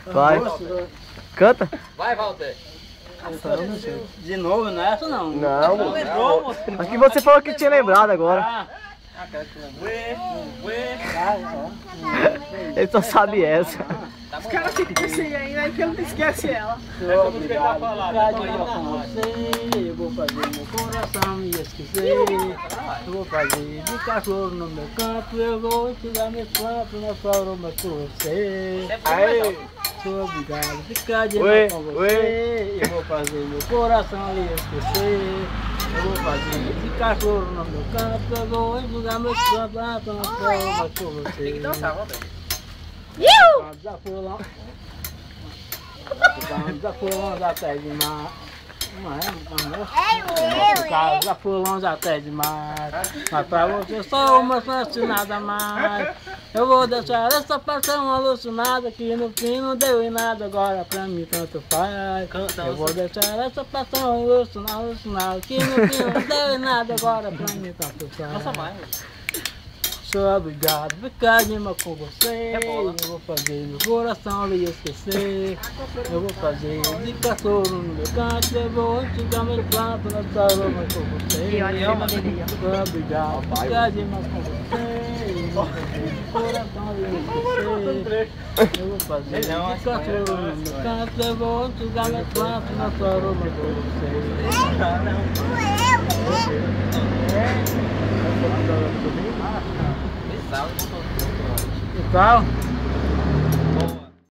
Vai. Canta. Vai, Walter. De novo nessa não? Não. Aqui você falou que tinha lembrado agora. Ele só sabe essa. Os caras ficam assim ainda, aí que ele não esquece ela. Eu vou fazer meu coração me esquecer. Eu vou fazer de cachorro no meu campo. Eu vou estudar meus plantas, nosso aroma com você. Aí, sou obrigado a ficar de novo com você. Eu vou fazer meu coração me esquecer. Eu vou fazer de cachorro no meu campo. Eu vou estudar meus plantas, nosso aroma com você. Tem que dançar, Walter. Desafulamos até demais. Desafulamos até demais. Mas pra você sou uma chance nada mais. Eu vou deixar essa paixão alucinada que no fim não deu em nada. Agora pra mim tanto faz. Eu vou deixar essa paixão alucinada que no fim não deu em nada. Agora pra mim tanto faz. Nossa, mais. Sou obrigado a ficar de mal com você. Eu vou fazer meu coração lhe esquecer. Eu vou fazer de cachorro no meu canto. Eu vou enxugar meu planto na sua aroma com você. Sou obrigado a ficar de mal com você. Eu vou fazer de coração lhe esquecer. Eu vou fazer de cachorro no meu canto. Eu vou enxugar meu planto na sua aroma com você. Tal.